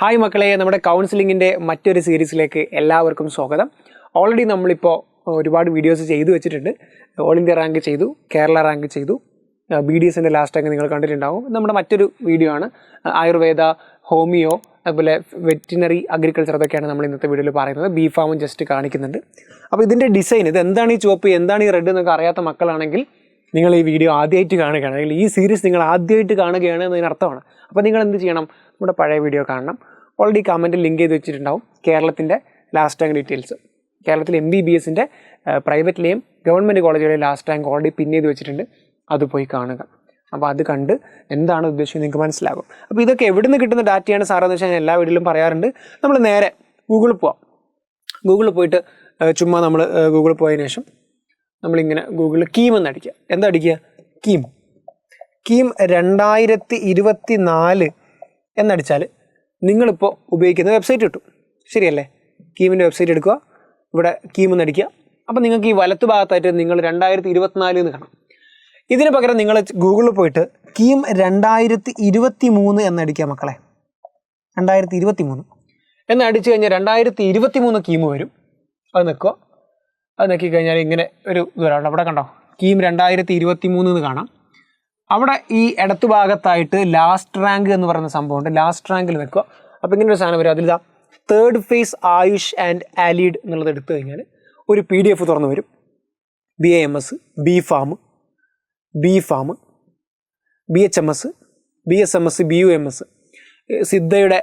Hi മക്കളെ, നമ്മുടെ കൗൺസിലിങ്ങിൻ്റെ മറ്റൊരു സീരീസിലേക്ക് എല്ലാവർക്കും സ്വാഗതം. ഓൾറെഡി നമ്മളിപ്പോൾ ഒരുപാട് വീഡിയോസ് ചെയ്തു വെച്ചിട്ടുണ്ട്. ഓൾ ഇന്ത്യ റാങ്ക് ചെയ്തു, കേരള റാങ്ക് ചെയ്തു, BDSൻ്റെ ലാസ്റ്റ് റാങ്ക് നിങ്ങൾ കണ്ടിട്ടുണ്ടാവും. നമ്മുടെ മറ്റൊരു വീഡിയോ ആണ് ആയുർവേദ, ഹോമിയോ, അതുപോലെ വെറ്റിനറി, അഗ്രികൾച്ചർ, അതൊക്കെയാണ് നമ്മൾ ഇന്നത്തെ വീഡിയോയിൽ പറയുന്നത്. ബി ഫാമും ജസ്റ്റ് കാണിക്കുന്നുണ്ട്. അപ്പോൾ ഇതിൻ്റെ ഡിസൈൻ, ഇത് എന്താണ് ഈ ചുവപ്പ്, എന്താണ് ഈ റെഡ് എന്നൊക്കെ അറിയാത്ത മക്കളാണെങ്കിൽ നിങ്ങൾ ഈ വീഡിയോ ആദ്യമായിട്ട് കാണുകയാണ്, അല്ലെങ്കിൽ ഈ സീരീസ് നിങ്ങൾ ആദ്യമായിട്ട് കാണുകയാണ് എന്നതിനർത്ഥമാണ്. അപ്പോൾ നിങ്ങൾ എന്ത് ചെയ്യണം? നമ്മുടെ പഴയ വീഡിയോ കാണണം. ഓൾറെഡി കമൻറ്റിൽ ലിങ്ക് ചെയ്ത് വെച്ചിട്ടുണ്ടാവും കേരളത്തിൻ്റെ ലാസ്റ്റ് റാങ്ക് ഡീറ്റെയിൽസ്. കേരളത്തിൽ MBBSൻ്റെ പ്രൈവറ്റിലെയും ഗവൺമെൻറ് കോളേജുകളിലെ ലാസ്റ്റ് റാങ്ക് ഓൾറെഡി പിൻ ചെയ്ത് വെച്ചിട്ടുണ്ട്. അത് പോയി കാണുക. അപ്പോൾ അത് കണ്ട് എന്താണ് ഉദ്ദേശിച്ചത് നിങ്ങൾക്ക് മനസ്സിലാകും. അപ്പോൾ ഇതൊക്കെ എവിടെ നിന്ന് കിട്ടുന്ന ഡാറ്റയാണ് സാറെന്ന് വെച്ചാൽ ഞാൻ എല്ലാ വീഡിയോയിലും പറയാറുണ്ട്. നമ്മൾ നേരെ ഗൂഗിളിൽ പോവാം. ഗൂഗിളിൽ പോയിട്ട് ചുമ്മാ നമ്മൾ ഗൂഗിളിൽ പോയതിനു ശേഷം നമ്മളിങ്ങനെ ഗൂഗിളിൽ കീം എന്ന് അടിക്കുക. എന്താ അടിക്കുക? കീം 2024 എന്നടിച്ചാൽ നിങ്ങളിപ്പോൾ ഉപയോഗിക്കുന്ന വെബ്സൈറ്റ് കിട്ടും. ശരിയല്ലേ? കീമിൻ്റെ വെബ്സൈറ്റ് എടുക്കുക, ഇവിടെ കീം എന്ന് അടിക്കുക. അപ്പോൾ നിങ്ങൾക്ക് ഈ വലത്ത് ഭാഗത്തായിട്ട് നിങ്ങൾ 2024 എന്ന് കാണാം. ഇതിന് പകരം നിങ്ങൾ ഗൂഗിളിൽ പോയിട്ട് കീം 2023 എന്നടിക്കുക മക്കളെ. 2023 എന്ന് അടിച്ചു കഴിഞ്ഞാൽ 2023 കീം വരും. അത് നിൽക്കുക. അത് നോക്കിക്കഴിഞ്ഞാൽ ഇങ്ങനെ ഒരു ഇതാണ്. അവിടെ കണ്ടോ, കീം 2023 എന്ന് കാണാം. അവിടെ ഈ ഇടത്തു ഭാഗത്തായിട്ട് ലാസ്റ്റ് റാങ്ക് എന്ന് പറയുന്ന സംഭവമുണ്ട്. ലാസ്റ്റ് റാങ്കിൽ നിൽക്കുക. അപ്പോൾ ഇങ്ങനെ ഒരു സാധനം വരും. അതിലിതാ third phase AYUSH and allied എന്നുള്ളത് എടുത്തു കഴിഞ്ഞാൽ ഒരു PDF തുറന്നു വരും. BAMS, B pharm, BHMS, BSMS, BUMS, സിദ്ധയുടെ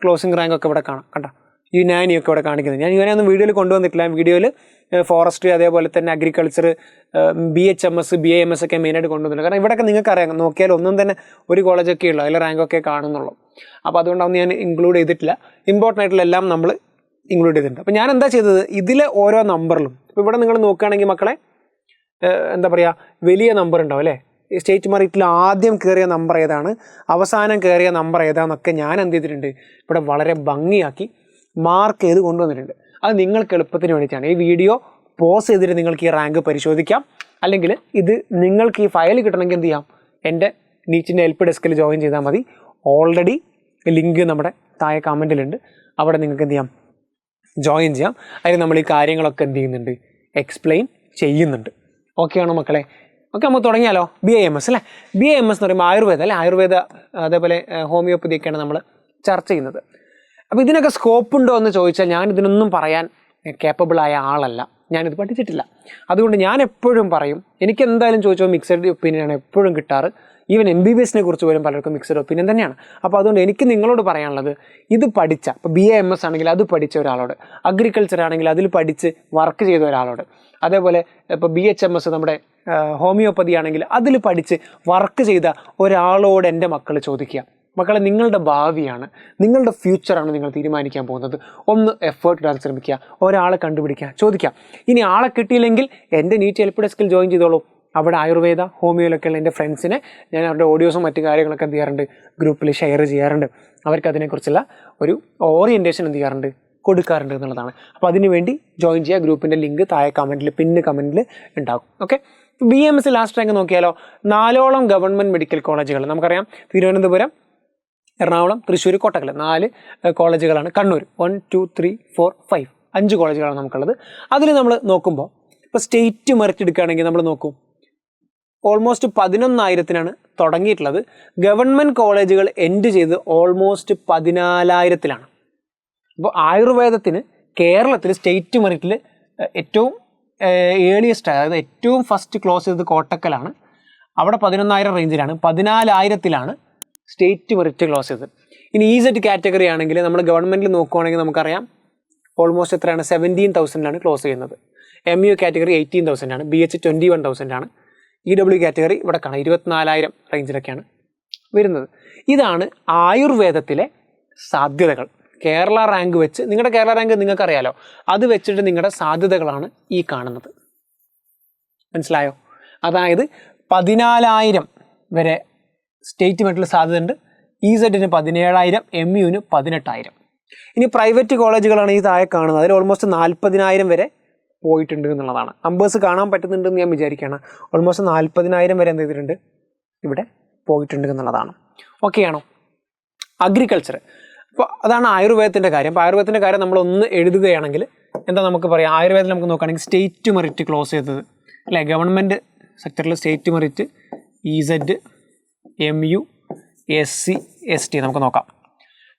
ക്ലോസിംഗ് റാങ്ക് ഒക്കെ ഇവിടെ കാണാം. കണ്ടോ, യുനാനിയൊക്കെ ഇവിടെ കാണിക്കുന്നത്. ഞാൻ യുനാനി ഒന്നും വീഡിയോയിൽ കൊണ്ടുവന്നിട്ടില്ല. വീഡിയോയിൽ ഫോറസ്ട്രി, അതേപോലെ തന്നെ അഗ്രികൾച്ചർ, BHMS, BAMS ഒക്കെ മെയിനായിട്ട് കൊണ്ടുവന്നില്ല. കാരണം ഇവിടെയൊക്കെ നിങ്ങൾക്ക് അറിയാം, നോക്കിയാൽ ഒന്നും തന്നെ ഒരു കോളേജൊക്കെ ഉള്ളൂ, അതിലെ റാങ്കൊക്കെ കാണുന്നുള്ളൂ. അപ്പോൾ അതുകൊണ്ടൊന്നും ഞാൻ ഇൻക്ലൂഡ് ചെയ്തിട്ടില്ല. ഇമ്പോർട്ടൻ്റ് ആയിട്ടുള്ള എല്ലാം നമ്മൾ ഇൻക്ലൂഡ് ചെയ്തിട്ടുണ്ട്. അപ്പോൾ ഞാൻ എന്താ ചെയ്തത്, ഇതിലെ ഓരോ നമ്പറിലും ഇപ്പോൾ ഇവിടെ നിങ്ങൾ നോക്കുകയാണെങ്കിൽ മക്കളെ, എന്താ പറയുക, വലിയ നമ്പർ ഉണ്ടാവും അല്ലേ? സ്റ്റേറ്റ് മെറിറ്റിൽ ആദ്യം കയറിയ നമ്പർ ഏതാണ്, അവസാനം കയറിയ നമ്പർ ഏതാണെന്നൊക്കെ ഞാൻ എന്ത് ചെയ്തിട്ടുണ്ട്, ഇവിടെ വളരെ ഭംഗിയാക്കി മാർക്ക് ചെയ്ത് കൊണ്ടുവന്നിട്ടുണ്ട്. അത് നിങ്ങൾക്ക് എളുപ്പത്തിന് വേണ്ടിയിട്ടാണ്. ഈ വീഡിയോ പോസ് ചെയ്തിട്ട് നിങ്ങൾക്ക് ഈ റാങ്ക് പരിശോധിക്കാം. അല്ലെങ്കിൽ ഇത് നിങ്ങൾക്ക് ഈ ഫയൽ കിട്ടണമെങ്കിൽ എന്ത് ചെയ്യാം, എൻ്റെ നീറ്റിൻ്റെ ഹെൽപ്പ് ഡെസ്കിൽ ജോയിൻ ചെയ്താൽ മതി. ഓൾറെഡി ലിങ്ക് നമ്മുടെ താഴെ കമൻറ്റിലുണ്ട്. അവിടെ നിങ്ങൾക്ക് എന്ത് ചെയ്യാം, ജോയിൻ ചെയ്യാം. അതിൽ നമ്മൾ ഈ കാര്യങ്ങളൊക്കെ എന്ത് ചെയ്യുന്നുണ്ട്, എക്സ്പ്ലെയിൻ ചെയ്യുന്നുണ്ട്. ഓക്കെ ആണോ മക്കളെ? ഓക്കെ, നമുക്ക് തുടങ്ങിയാലോ. BAMS അല്ലേ? BAMS എന്ന് പറയുമ്പോൾ ആയുർവേദ അല്ലേ? ആയുർവേദ, അതേപോലെ ഹോമിയോപ്പതിയൊക്കെയാണ് നമ്മൾ ചർച്ച ചെയ്യുന്നത്. അപ്പോൾ ഇതിനൊക്കെ സ്കോപ്പ് ഉണ്ടോ എന്ന് ചോദിച്ചാൽ ഞാൻ ഇതിനൊന്നും പറയാൻ കേപ്പബിളായ ആളല്ല. ഞാനിത് പഠിച്ചിട്ടില്ല. അതുകൊണ്ട് ഞാൻ എപ്പോഴും പറയും, എനിക്ക് എന്തായാലും ചോദിച്ചാൽ മിക്സഡ് ഒപ്പീനിയനാണ് എപ്പോഴും കിട്ടാറ്. ഈവൻ MBBSനെ കുറിച്ച് പോലും പലർക്കും മിക്സഡ് ഒപ്പീനിയൻ തന്നെയാണ്. അപ്പോൾ അതുകൊണ്ട് എനിക്ക് നിങ്ങളോട് പറയാനുള്ളത്, ഇത് പഠിച്ച, ഇപ്പോൾ BAMS ആണെങ്കിൽ അത് പഠിച്ച ഒരാളോട്, അഗ്രികൾച്ചർ ആണെങ്കിൽ അതിൽ പഠിച്ച് വർക്ക് ചെയ്ത ഒരാളോട്, അതേപോലെ ഇപ്പോൾ BHMS നമ്മുടെ ഹോമിയോപ്പതി ആണെങ്കിൽ അതിൽ പഠിച്ച് വർക്ക് ചെയ്ത ഒരാളോട് എൻ്റെ മക്കൾ ചോദിക്കുക. മക്കളെ, നിങ്ങളുടെ ഭാവിയാണ്, നിങ്ങളുടെ ഫ്യൂച്ചറാണ് നിങ്ങൾ തീരുമാനിക്കാൻ പോകുന്നത്. ഒന്ന് എഫേർട്ട് ഇടാൻ ശ്രമിക്കുക, ഒരാളെ കണ്ടുപിടിക്കുക, ചോദിക്കുക. ഇനി ആളെ കിട്ടിയില്ലെങ്കിൽ എൻ്റെ നീറ്റ് ഹെൽപ്പ് ഡെസ്കിൽ ജോയിൻ ചെയ്തോളൂ. അവിടെ ആയുർവേദ, ഹോമിയോയിലൊക്കെയുള്ള എൻ്റെ ഫ്രണ്ട്സിനെ ഞാൻ അവരുടെ ഓഡിയോസും മറ്റു കാര്യങ്ങളൊക്കെ എന്ത് ചെയ്യാറുണ്ട്, ഗ്രൂപ്പിൽ ഷെയർ ചെയ്യാറുണ്ട്. അവർക്ക് അതിനെക്കുറിച്ചുള്ള ഒരു ഓറിയൻറ്റേഷൻ എന്ത് ചെയ്യാറുണ്ട്, കൊടുക്കാറുണ്ട് എന്നുള്ളതാണ്. അപ്പോൾ അതിനുവേണ്ടി ജോയിൻ ചെയ്യുക. ഗ്രൂപ്പിൻ്റെ ലിങ്ക് താഴെ കമൻറ്റിൽ, പിന്ന് കമൻറ്റിൽ ഉണ്ടാകും. ഓക്കെ, BAMS ലാസ്റ്റ് റാങ്ക് നോക്കിയാലോ, 4ഓളം ഗവൺമെൻറ് മെഡിക്കൽ കോളേജുകൾ നമുക്കറിയാം. തിരുവനന്തപുരം, എറണാകുളം, തൃശ്ശൂർ, കോട്ടക്കൽ 4 കോളേജുകളാണ്. കണ്ണൂർ 1, 2, 3, 4, 5 5 കോളേജുകളാണ് നമുക്കുള്ളത്. അതിൽ നമ്മൾ നോക്കുമ്പോൾ ഇപ്പോൾ സ്റ്റേറ്റ് മെറിറ്റ് എടുക്കുകയാണെങ്കിൽ നമ്മൾ നോക്കും, ഓൾമോസ്റ്റ് 11,000-നാണ് തുടങ്ങിയിട്ടുള്ളത്. ഗവൺമെൻറ് കോളേജുകൾ എൻഡ് ചെയ്ത് ഓൾമോസ്റ്റ് 14,000-ലാണ്. അപ്പോൾ ആയുർവേദത്തിന് കേരളത്തിൽ സ്റ്റേറ്റ് മെറിറ്റിൽ ഏറ്റവും ഏർലിയസ്റ്റ്, അതായത് ഏറ്റവും ഫസ്റ്റ് ക്ലോസ് ചെയ്തത് കോട്ടക്കലാണ്. അവിടെ 11,000 റേഞ്ചിലാണ്. 14,000-ലാണ് സ്റ്റേറ്റ് മെറിറ്റ് ക്ലോസ് ചെയ്തത്. ഇനി EZ കാറ്റഗറി ആണെങ്കിൽ നമ്മൾ ഗവൺമെൻറ്റിൽ നോക്കുവാണെങ്കിൽ നമുക്കറിയാം ഓൾമോസ്റ്റ് എത്രയാണ്, 17,000-ലാണ് ക്ലോസ് ചെയ്യുന്നത്. MU കാറ്റഗറി 18,000-ആണ്. BH 21,000-ആണ്. EW കാറ്റഗറി ഇവിടെ കാണാം 24,000 റേഞ്ചിലൊക്കെയാണ് വരുന്നത്. ഇതാണ് ആയുർവേദത്തിലെ സാധ്യതകൾ. കേരള റാങ്ക് വെച്ച്, നിങ്ങളുടെ കേരള റാങ്ക് നിങ്ങൾക്കറിയാലോ, അത് വെച്ചിട്ട് നിങ്ങളുടെ സാധ്യതകളാണ് ഈ കാണുന്നത്. മനസ്സിലായോ? അതായത് 14,000 വരെ സ്റ്റേറ്റ് മെറിറ്റിൽ സാധ്യതയുണ്ട്. EZന് 17,000, MUന് 18,000. ഇനി പ്രൈവറ്റ് കോളേജുകളാണ് ഈ താഴെ കാണുന്നത്. അതിൽ ഓൾമോസ്റ്റ് 40,000 വരെ പോയിട്ടുണ്ട് എന്നുള്ളതാണ്. നമ്പേഴ്സ് കാണാൻ പറ്റുന്നുണ്ടെന്ന് ഞാൻ വിചാരിക്കുകയാണ്. ഓൾമോസ്റ്റ് 40,000 വരെ എന്ത് ചെയ്തിട്ടുണ്ട്, ഇവിടെ പോയിട്ടുണ്ട് എന്നുള്ളതാണ്. ഓക്കെ ആണോ? അഗ്രികൾച്ചർ, അപ്പോൾ അതാണ് ആയുർവേദത്തിൻ്റെ കാര്യം. അപ്പോൾ ആയുർവേദത്തിൻ്റെ കാര്യം നമ്മളൊന്ന് എഴുതുകയാണെങ്കിൽ എന്താ നമുക്ക് പറയാം, ആയുർവേദത്തിൽ നമുക്ക് നോക്കുകയാണെങ്കിൽ സ്റ്റേറ്റ് മെറിറ്റ് ക്ലോസ് ചെയ്തത് അല്ലേ, ഗവൺമെൻറ് സെക്ടറിൽ state merit EZ, MU, SC, ST നമുക്ക് നോക്കാം.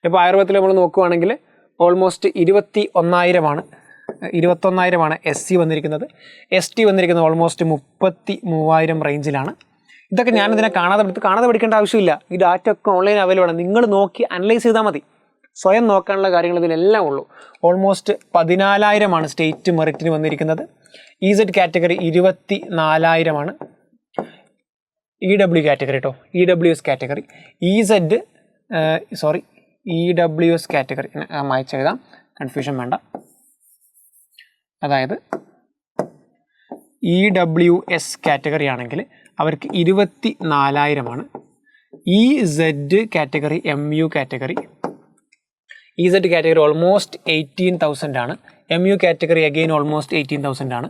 ഇപ്പോൾ ആയുർവേദത്തിൽ നമ്മൾ നോക്കുകയാണെങ്കിൽ ഓൾമോസ്റ്റ് 21,000 SC വന്നിരിക്കുന്നത്. ST വന്നിരിക്കുന്നത് ഓൾമോസ്റ്റ് 33,000 റേഞ്ചിലാണ്. ഇതൊക്കെ ഞാനിതിനെ കാണാതെ പഠിക്കേണ്ട ആവശ്യമില്ല. ഈ ഡാറ്റ ഒക്കെ ഓൺലൈൻ അവൈലബിൾ ആണ്. നിങ്ങൾ നോക്കി അനലൈസ് ചെയ്താൽ മതി. സ്വയം നോക്കാനുള്ള കാര്യങ്ങൾ ഇതിലെല്ലാം ഉള്ളൂ. ഓൾമോസ്റ്റ് 14,000 സ്റ്റേറ്റ് മെറിറ്റിന് വന്നിരിക്കുന്നത്. EZ category 24,000. EW കാറ്റഗറി കേട്ടോ, EWS കാറ്റഗറി. EWS കാറ്റഗറി മായ്ച്ചെഴുതാം, കൺഫ്യൂഷൻ വേണ്ട. അതായത് EWS കാറ്റഗറി ആണെങ്കിൽ അവർക്ക് 24,000. EZ category, MU category. EZ category almost 18,000. MU category again almost 18,000.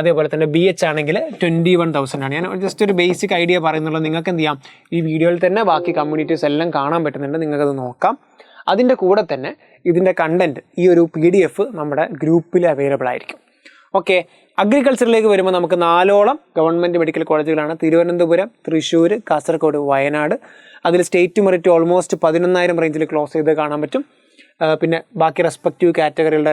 അതേപോലെ തന്നെ BH ആണെങ്കിൽ 21,000. ഞാൻ ജസ്റ്റ് ഒരു ബേസിക് ഐഡിയ പറയുന്നുള്ളത്. നിങ്ങൾക്ക് എന്ത് ചെയ്യാം, ഈ വീഡിയോയിൽ തന്നെ ബാക്കി കമ്മ്യൂണിറ്റീസ് എല്ലാം കാണാൻ പറ്റുന്നുണ്ട്, നിങ്ങൾക്കത് നോക്കാം. അതിൻ്റെ കൂടെ തന്നെ ഇതിൻ്റെ കണ്ടൻറ്റ് ഈ ഒരു PDF നമ്മുടെ ഗ്രൂപ്പിൽ അവൈലബിൾ ആയിരിക്കും. ഓക്കെ, അഗ്രികൾച്ചറിലേക്ക് വരുമ്പോൾ നമുക്ക് 4ഓളം ഗവൺമെൻറ് മെഡിക്കൽ കോളേജുകളാണ്. തിരുവനന്തപുരം, തൃശ്ശൂർ, കാസർഗോഡ്, വയനാട്. അതിൽ സ്റ്റേറ്റ് മെറിറ്റ് ഓൾമോസ്റ്റ് 11,000 റേഞ്ചിൽ ക്ലോസ് ചെയ്ത് കാണാൻ പറ്റും. പിന്നെ ബാക്കി റെസ്പെക്റ്റീവ് കാറ്റഗറികളുടെ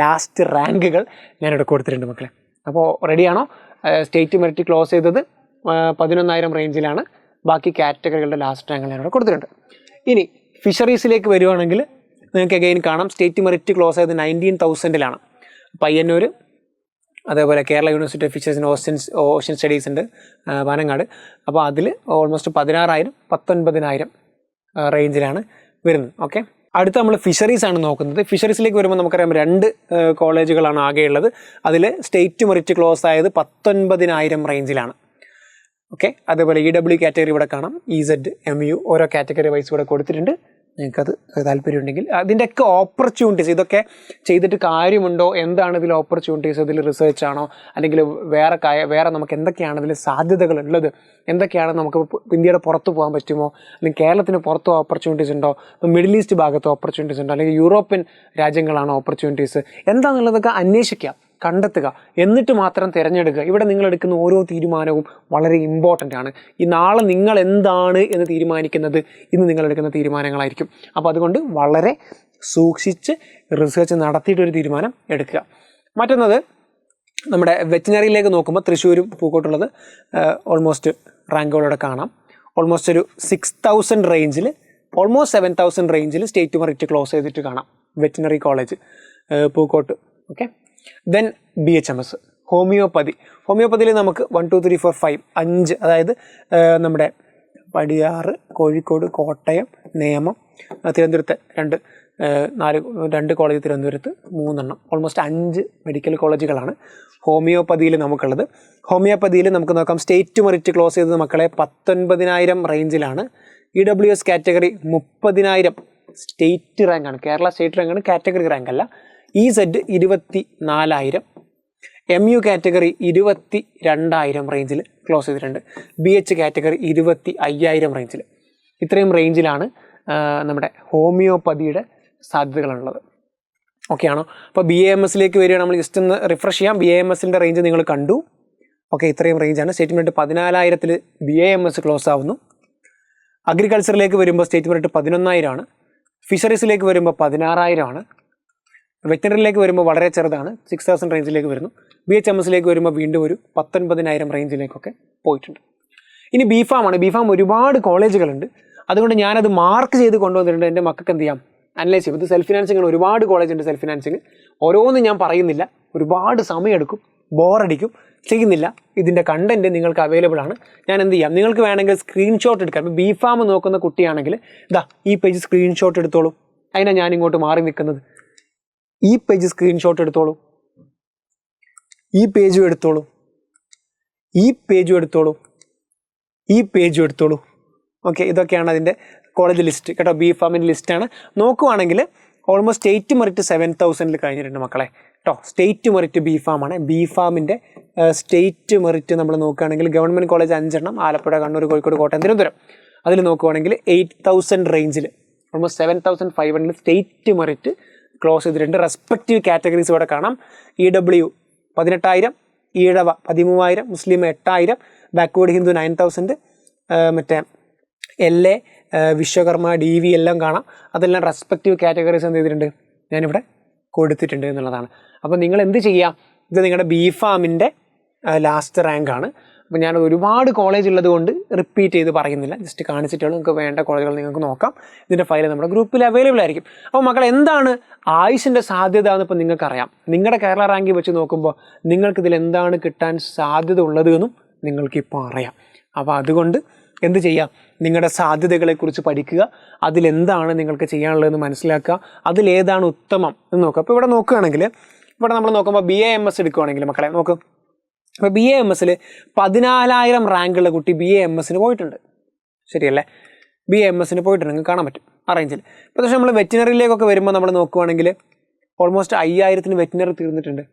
ലാസ്റ്റ് റാങ്കുകൾ ഞാനിവിടെ കൊടുത്തിട്ടുണ്ട് മക്കളെ. അപ്പോൾ റെഡിയാണോ? സ്റ്റേറ്റ് മെറിറ്റ് ക്ലോസ് ചെയ്തത് 11,000 റേഞ്ചിലാണ്. ബാക്കി കാറ്റഗറികളുടെ ലാസ്റ്റ് റാങ്കുകൾ ഞാനിവിടെ കൊടുത്തിട്ടുണ്ട്. ഇനി ഫിഷറീസിലേക്ക് വരുവാണെങ്കിൽ നിങ്ങൾക്ക് അഗെയിൻ കാണാം സ്റ്റേറ്റ് മെറിറ്റ് ക്ലോസ് ചെയ്തത് 19,000 പയ്യന്നൂർ, അതേപോലെ കേരള യൂണിവേഴ്സിറ്റി ഓഫ് ഫിഷേഴ്സിന് ഓഷ്യൻ സ്റ്റഡീസ് ഉണ്ട് പാനങ്ങാട്. അപ്പോൾ അതിൽ ഓൾമോസ്റ്റ് 16,000 19,000 റേഞ്ചിലാണ് വരുന്നത്. ഓക്കെ, അടുത്ത നമ്മൾ ഫിഷറീസ് ആണ് നോക്കുന്നത്. ഫിഷറീസിലേക്ക് വരുമ്പോൾ നമുക്കറിയാം 2 കോളേജുകളാണ് ആകെയുള്ളത്. അതിൽ സ്റ്റേറ്റ് മെറിറ്റ് ക്ലോസ് ആയത് 19,000 റേഞ്ചിലാണ്. ഓക്കെ, അതേപോലെ EW കാറ്റഗറി ഇവിടെ കാണാം, EZ, MU ഓരോ കാറ്റഗറി വൈസ് ഇവിടെ കൊടുത്തിട്ടുണ്ട്. നിങ്ങൾക്കത് താല്പര്യമുണ്ടെങ്കിൽ അതിൻ്റെയൊക്കെ ഓപ്പർച്യൂണിറ്റീസ്, ഇതൊക്കെ ചെയ്തിട്ട് കാര്യമുണ്ടോ, എന്താണ് ഇതിൽ ഓപ്പർച്യൂണിറ്റീസ്, ഇതിൽ റിസർച്ച് ആണോ, അല്ലെങ്കിൽ വേറെ നമുക്ക് എന്തൊക്കെയാണ് ഇതിൽ സാധ്യതകൾ ഉള്ളത്, എന്തൊക്കെയാണ് നമുക്ക് ഇന്ത്യയുടെ പുറത്ത് പോകാൻ പറ്റുമോ, അല്ലെങ്കിൽ കേരളത്തിന് പുറത്ത് ഓപ്പർച്യൂണിറ്റീസ് ഉണ്ടോ, ഇപ്പോൾ മിഡിൽ ഈസ്റ്റ് ഭാഗത്ത് ഓപ്പർച്യൂണിറ്റീസ് ഉണ്ടോ, അല്ലെങ്കിൽ യൂറോപ്യൻ രാജ്യങ്ങളാണോ ഓപ്പർച്യൂണിറ്റീസ്, എന്താണെന്നുള്ളതൊക്കെ അന്വേഷിക്കുക, കണ്ടെത്തുക, എന്നിട്ട് മാത്രം തിരഞ്ഞെടുക്കുക. ഇവിടെ നിങ്ങൾ എടുക്കുന്ന ഓരോ തീരുമാനവും വളരെ ഇമ്പോർട്ടൻ്റ് ആണ്. ഈ നാളെ നിങ്ങൾ എന്താണ് എന്ന് തീരുമാനിക്കുന്നത് ഇന്ന് നിങ്ങൾ എടുക്കുന്ന തീരുമാനങ്ങളായിരിക്കും. അപ്പോൾ അതുകൊണ്ട് വളരെ സൂക്ഷിച്ച് റിസർച്ച് നടത്തിയിട്ടൊരു തീരുമാനം എടുക്കുക. മറ്റൊന്നത് നമ്മുടെ വെറ്റിനറിയിലേക്ക് നോക്കുമ്പോൾ തൃശ്ശൂരും പൂക്കോട്ടുള്ളത് ഓൾമോസ്റ്റ് റാങ്കുകളോടെ കാണാം. ഓൾമോസ്റ്റ് ഒരു 6,000 റേഞ്ചിൽ, ഓൾമോസ്റ്റ് 7,000 റേഞ്ചിൽ സ്റ്റേറ്റ് മെറിറ്റ് ക്ലോസ് ചെയ്തിട്ട് കാണാം veterinary college Pookot. Okay, then BHMS ഹോമിയോപ്പതിയിൽ നമുക്ക് 1, 2, 3, 4, 5 അതായത് നമ്മുടെ പടിയാറ്, കോഴിക്കോട്, കോട്ടയം, നേമം, തിരുവനന്തപുരത്ത് 2 കോളേജ്, തിരുവനന്തപുരത്ത് 3 ഓൾമോസ്റ്റ് 5 മെഡിക്കൽ കോളേജുകളാണ് ഹോമിയോപ്പതിയിൽ നമുക്കുള്ളത്. ഹോമിയോപ്പതിയിൽ നമുക്ക് നോക്കാം സ്റ്റേറ്റ് മെറിറ്റ് ക്ലോസ് ചെയ്തത് മക്കളെ 19,000 റേഞ്ചിലാണ്. EWS കാറ്റഗറി 30,000 സ്റ്റേറ്റ് റാങ്കാണ്, കേരള സ്റ്റേറ്റ് റാങ്കാണ്, കാറ്റഗറി റാങ്ക് അല്ല. EZ 24,000, MU കാറ്റഗറി 22,000 റേഞ്ചിൽ ക്ലോസ് ചെയ്തിട്ടുണ്ട്. BH കാറ്റഗറി 25,000 റേഞ്ചിൽ. ഇത്രയും റേഞ്ചിലാണ് നമ്മുടെ ഹോമിയോപ്പതിയുടെ സാധ്യതകളുള്ളത്. ഓക്കെ ആണോ? അപ്പോൾ BAMSലേക്ക് വരികയാണ്. നമ്മൾ ജസ്റ്റ് ഒന്ന് റിഫ്രഷ് ചെയ്യാം. BAMSൻ്റെ റേഞ്ച് നിങ്ങൾ കണ്ടു. ഓക്കെ, ഇത്രയും റേഞ്ചാണ്. സ്റ്റേറ്റ്മെൻറ്റ് 14,000 BAMS ക്ലോസ് ആവുന്നു. അഗ്രികൾച്ചറിലേക്ക് വരുമ്പോൾ സ്റ്റേറ്റ്മെൻറ്റ് 11,000. ഫിഷറീസിലേക്ക് വരുമ്പോൾ 16,000. വെറ്റിനറിയിലേക്ക് വരുമ്പോൾ വളരെ ചെറുതാണ്, 6,000 റേഞ്ചിലേക്ക് വരുന്നു. BHMSലേക്ക് വരുമ്പോൾ വീണ്ടും ഒരു 19,000 റേഞ്ചിലേക്കൊക്കെ പോയിട്ടുണ്ട്. ഇനി B.Pharm ആണ്. B.Pharm ഒരുപാട് കോളേജുകളുണ്ട്. അതുകൊണ്ട് ഞാനത് മാർക്ക് ചെയ്ത് കൊണ്ടുവന്നിട്ടുണ്ട്. എൻ്റെ മക്കൾക്ക് എന്ത് ചെയ്യാം, അനലൈസ് ചെയ്യും. ഇത് സെൽഫ് ഫിനാൻസിങ് ആണ്, ഒരുപാട് കോളേജ് ഉണ്ട് സെൽഫ് ഫിനാൻസിങ്. ഓരോന്നും ഞാൻ പറയുന്നില്ല, ഒരുപാട് സമയമെടുക്കും, ബോറടിക്കും, ചെയ്യുന്നില്ല. ഇതിൻ്റെ കണ്ടൻറ്റ് നിങ്ങൾക്ക് അവൈലബിൾ ആണ്. ഞാൻ എന്ത് ചെയ്യാം, നിങ്ങൾക്ക് വേണമെങ്കിൽ സ്ക്രീൻഷോട്ട് എടുക്കാം. ഇപ്പോൾ B.Pharm നോക്കുന്ന കുട്ടിയാണെങ്കിൽ ഇതാ ഈ പേജ് സ്ക്രീൻഷോട്ട് എടുത്തോളൂ. അതിനാണ് ഞാൻ ഇങ്ങോട്ട് മാറി നിൽക്കുന്നത്. ഈ പേജ് സ്ക്രീൻഷോട്ട് എടുത്തോളൂ, ഈ പേജും എടുത്തോളൂ, ഈ പേജും എടുത്തോളൂ, ഈ പേജും എടുത്തോളൂ. ഓക്കെ, ഇതൊക്കെയാണ് അതിൻ്റെ കോളേജ് ലിസ്റ്റ് കേട്ടോ. B.Pharmൻ്റെ ലിസ്റ്റാണ്. നോക്കുവാണെങ്കിൽ ഓൾമോസ്റ്റ് സ്റ്റേറ്റ് മെറിറ്റ് 7,000 കഴിഞ്ഞിട്ടുണ്ട് മക്കളെ കേട്ടോ. സ്റ്റേറ്റ് മെറിറ്റ് B.Pharm ആണ്. B.Pharmൻ്റെ സ്റ്റേറ്റ് മെറിറ്റ് നമ്മൾ നോക്കുകയാണെങ്കിൽ ഗവൺമെൻറ് കോളേജ് 5 ആലപ്പുഴ, കണ്ണൂർ, കോഴിക്കോട്, കോട്ടയം, തിരുവനന്തപുരം. അതിൽ നോക്കുവാണെങ്കിൽ 8,000 റേഞ്ചിൽ ഓൾമോസ്റ്റ് 7,500 സ്റ്റേറ്റ് മെറിറ്റ് ക്ലോസ് ചെയ്തിട്ടുണ്ട്. റെസ്പെക്റ്റീവ് കാറ്റഗറീസ് ഇവിടെ കാണാം. EW 18,000, ഈഴവ 13,000, മുസ്ലിം 8,000, ബാക്ക്വേർഡ് ഹിന്ദു 9,000, മറ്റേ LA, വിശ്വകർമ്മ, DV എല്ലാം കാണാം. അതെല്ലാം റെസ്പെക്റ്റീവ് കാറ്റഗറീസ് എന്ത് ചെയ്തിട്ടുണ്ട്, ഞാനിവിടെ കൊടുത്തിട്ടുണ്ട് എന്നുള്ളതാണ്. അപ്പോൾ നിങ്ങൾ എന്ത് ചെയ്യുക, ഇത് നിങ്ങളുടെ BPharmൻ്റെ ലാസ്റ്റ് റാങ്കാണ്. അപ്പോൾ ഞാൻ ഒരുപാട് കോളേജ് ഉള്ളത് കൊണ്ട് റിപ്പീറ്റ് ചെയ്ത് പറയുന്നില്ല, ജസ്റ്റ് കാണിച്ചിട്ടുള്ളൂ. നിങ്ങൾക്ക് വേണ്ട കോളേജുകൾ നിങ്ങൾക്ക് നോക്കാം. ഇതിൻ്റെ ഫയൽ നമ്മുടെ ഗ്രൂപ്പിൽ അവൈലബിൾ ആയിരിക്കും. അപ്പോൾ മക്കൾ, എന്താണ് ആയുഷിൻ്റെ സാധ്യത എന്ന് ഇപ്പോൾ നിങ്ങൾക്കറിയാം. നിങ്ങളുടെ കേരള റാങ്കിൽ വെച്ച് നോക്കുമ്പോൾ നിങ്ങൾക്കിതിൽ എന്താണ് കിട്ടാൻ സാധ്യത ഉള്ളത് എന്നും നിങ്ങൾക്കിപ്പോൾ അറിയാം. അപ്പോൾ അതുകൊണ്ട് എന്ത് ചെയ്യാം, നിങ്ങളുടെ സാധ്യതകളെക്കുറിച്ച് പഠിക്കുക, അതിലെന്താണ് നിങ്ങൾക്ക് ചെയ്യാനുള്ളതെന്ന് മനസ്സിലാക്കുക, അതിലേതാണ് ഉത്തമം എന്ന് നോക്കുക. അപ്പോൾ ഇവിടെ നോക്കുകയാണെങ്കിൽ, ഇവിടെ നമ്മൾ നോക്കുമ്പോൾ BAMS എടുക്കുകയാണെങ്കിൽ മക്കളെ നോക്കും. അപ്പോൾ BAMSൽ 14,000 റാങ്കുള്ള കുട്ടി BAMSന് പോയിട്ടുണ്ട്, ശരിയല്ലേ? BAMSന് പോയിട്ടുണ്ട്, നിങ്ങൾക്ക് കാണാൻ പറ്റും ആ റേഞ്ചിൽ. ഇപ്പോൾ പക്ഷേ നമ്മൾ വെറ്റിനറിയിലേക്കൊക്കെ വരുമ്പോൾ നമ്മൾ നോക്കുകയാണെങ്കിൽ ഓൾമോസ്റ്റ് 5,000 വെറ്റിനറി തീർന്നിട്ടുണ്ട്.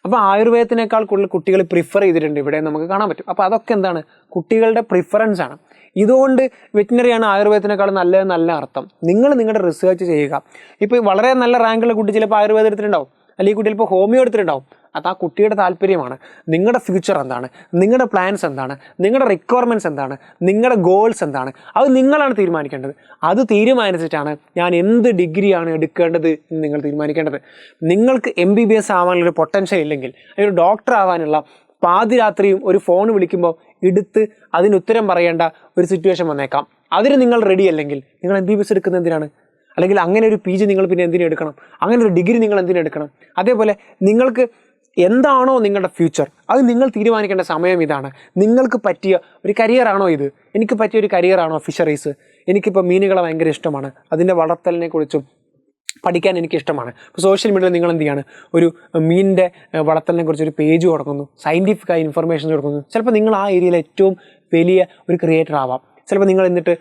അപ്പോൾ ആയുർവേദത്തിനേക്കാൾ കൂടുതൽ കുട്ടികൾ പ്രിഫർ ചെയ്തിട്ടുണ്ട് ഇവിടെ നമുക്ക് കാണാൻ പറ്റും. അപ്പോൾ അതൊക്കെ എന്താണ്, കുട്ടികളുടെ പ്രിഫറൻസ് ആണ്. ഇതുകൊണ്ട് വെറ്റിനറിയാണ് ആയുർവേദത്തിനേക്കാൾ നല്ല അർത്ഥം. നിങ്ങൾ നിങ്ങളുടെ റിസർച്ച് ചെയ്യുക. ഇപ്പോൾ വളരെ നല്ല റാങ്കുള്ള കുട്ടി ചിലപ്പോൾ ആയുർവേദം എടുത്തിട്ടുണ്ടാവും, അല്ലെങ്കിൽ കുട്ടി ചിലപ്പോൾ ഹോമിയോ എടുത്തിട്ടുണ്ടാവും. അത് ആ കുട്ടിയുടെ താല്പര്യമാണ്. നിങ്ങളുടെ ഫ്യൂച്ചർ എന്താണ്, നിങ്ങളുടെ പ്ലാൻസ് എന്താണ്, നിങ്ങളുടെ റിക്വയർമെൻറ്റ്സ് എന്താണ്, നിങ്ങളുടെ ഗോൾസ് എന്താണ്, അത് നിങ്ങളാണ് തീരുമാനിക്കേണ്ടത്. അത് തീരുമാനിച്ചിട്ടാണ് ഞാൻ എന്ത് ഡിഗ്രിയാണ് എടുക്കേണ്ടത് എന്ന് നിങ്ങൾ തീരുമാനിക്കേണ്ടത്. നിങ്ങൾക്ക് MBBS ആവാനുള്ളൊരു പൊട്ടൻഷ്യൽ ഇല്ലെങ്കിൽ, ഒരു ഡോക്ടർ ആവാനുള്ള പാതിരാത്രിയും ഒരു ഫോൺ വിളിക്കുമ്പോൾ എടുത്ത് അതിന് ഉത്തരം പറയേണ്ട ഒരു സിറ്റുവേഷൻ വന്നേക്കാം. അതിന് നിങ്ങൾ റെഡി അല്ലെങ്കിൽ നിങ്ങൾ MBBS എടുക്കുന്നത് എന്തിനാണ്? അല്ലെങ്കിൽ അങ്ങനെ ഒരു PG നിങ്ങൾ പിന്നെ എന്തിനെടുക്കണം? അങ്ങനെ ഒരു ഡിഗ്രി നിങ്ങൾ എന്തിനെടുക്കണം? അതേപോലെ നിങ്ങൾക്ക് എന്താണോ നിങ്ങളുടെ ഫ്യൂച്ചർ, അത് നിങ്ങൾ തീരുമാനിക്കേണ്ട സമയം ഇതാണ്. നിങ്ങൾക്ക് പറ്റിയ ഒരു കരിയറാണോ ഇത്? എനിക്ക് പറ്റിയ ഒരു കരിയറാണോ ഫിഷറീസ്? എനിക്കിപ്പോൾ മീനുകളെ ഭയങ്കര ഇഷ്ടമാണ്, അതിൻ്റെ വളർത്തലിനെ കുറിച്ചും പഠിക്കാൻ എനിക്കിഷ്ടമാണ്. ഇപ്പോൾ സോഷ്യൽ മീഡിയയിൽ നിങ്ങൾ എന്ത് ചെയ്യാണ്, ഒരു മീനിൻ്റെ വളർത്തലിനെ കുറിച്ച് ഒരു പേജ് കൊടുക്കുന്നു, സയൻറ്റിഫിക്കായി ഇൻഫർമേഷൻ കൊടുക്കുന്നു. ചിലപ്പോൾ നിങ്ങൾ ആ ഏരിയയിൽ ഏറ്റവും വലിയ ഒരു ക്രിയേറ്റർ ആവാം. ചിലപ്പോൾ നിങ്ങൾ എന്നിട്ട്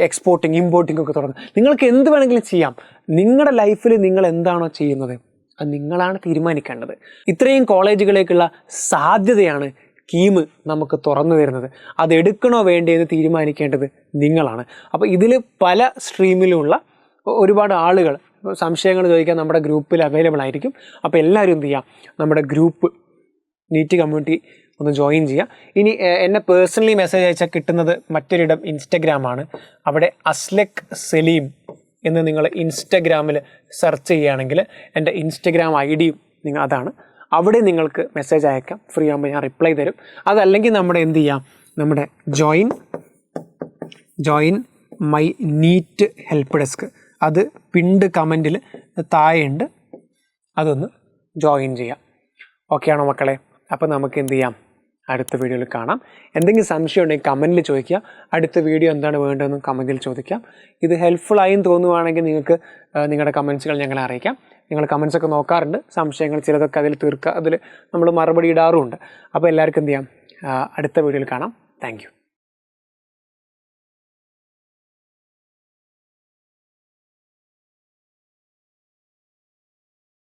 എക്സ്പോർട്ടിങ് ഇമ്പോർട്ടിംഗ് ഒക്കെ തുടങ്ങും. നിങ്ങൾക്ക് എന്ത് വേണമെങ്കിലും ചെയ്യാം. നിങ്ങളുടെ ലൈഫിൽ നിങ്ങൾ എന്താണോ ചെയ്യുന്നത് അത് നിങ്ങളാണ് തീരുമാനിക്കേണ്ടത്. ഇത്രയും കോളേജുകളിലേക്കുള്ള സാധ്യതയാണ് കീം നമുക്ക് തുറന്നു തരുന്നത്. അതെടുക്കണോ വേണ്ടതെന്ന് തീരുമാനിക്കേണ്ടത് നിങ്ങളാണ്. അപ്പോൾ ഇതിൽ പല സ്ട്രീമിലുള്ള ഒരുപാട് ആളുകൾ സംശയങ്ങൾ ചോദിക്കാൻ നമ്മുടെ ഗ്രൂപ്പിൽ അവൈലബിൾ ആയിരിക്കും. അപ്പോൾ എല്ലാവരും എന്ത് ചെയ്യാം, നമ്മുടെ ഗ്രൂപ്പ് നീറ്റ് കമ്മ്യൂണിറ്റി ഒന്ന് ജോയിൻ ചെയ്യുക. ഇനി എന്നെ പേഴ്സണലി മെസ്സേജ് അയച്ചാൽ കിട്ടുന്നത് മറ്റൊരിടം ഇൻസ്റ്റഗ്രാമാണ്. അവിടെ അസ്ലക് സലീം എന്ന് നിങ്ങൾ ഇൻസ്റ്റഗ്രാമിൽ സെർച്ച് ചെയ്യുകയാണെങ്കിൽ എൻ്റെ ഇൻസ്റ്റഗ്രാം ID നിങ്ങൾ അതാണ്. അവിടെ നിങ്ങൾക്ക് മെസ്സേജ് അയക്കാം, ഫ്രീ ആകുമ്പോൾ ഞാൻ റിപ്ലൈ തരും. അതല്ലെങ്കിൽ നമ്മുടെ എന്ത് ചെയ്യാം, നമ്മുടെ join my NEET help desk, അത് പിൻഡ് കമൻറ്റിൽ താഴെയുണ്ട്, അതൊന്ന് ജോയിൻ ചെയ്യാം. ഓക്കെ ആണോ മക്കളെ? അപ്പോൾ നമുക്ക് എന്ത് ചെയ്യാം, അടുത്ത വീഡിയോയിൽ കാണാം. എന്തെങ്കിലും സംശയം ഉണ്ടെങ്കിൽ കമൻറ്റിൽ ചോദിക്കുക. അടുത്ത വീഡിയോ എന്താണ് വേണ്ടതെന്ന് കമൻറ്റിൽ ചോദിക്കാം. ഇത് ഹെൽപ്ഫുള്ളായും തോന്നുവാണെങ്കിൽ നിങ്ങൾക്ക് നിങ്ങളുടെ കമൻസുകൾ ഞങ്ങളെ അറിയിക്കാം. നിങ്ങൾ കമൻസൊക്കെ നോക്കാറുണ്ട്, സംശയങ്ങൾ ചിലതൊക്കെ അതിൽ തീർക്കുക, അതിൽ നമ്മൾ മറുപടി ഇടാറുമുണ്ട്. അപ്പോൾ എല്ലാവർക്കും എന്ത് ചെയ്യാം, അടുത്ത വീഡിയോയിൽ കാണാം. Thank you.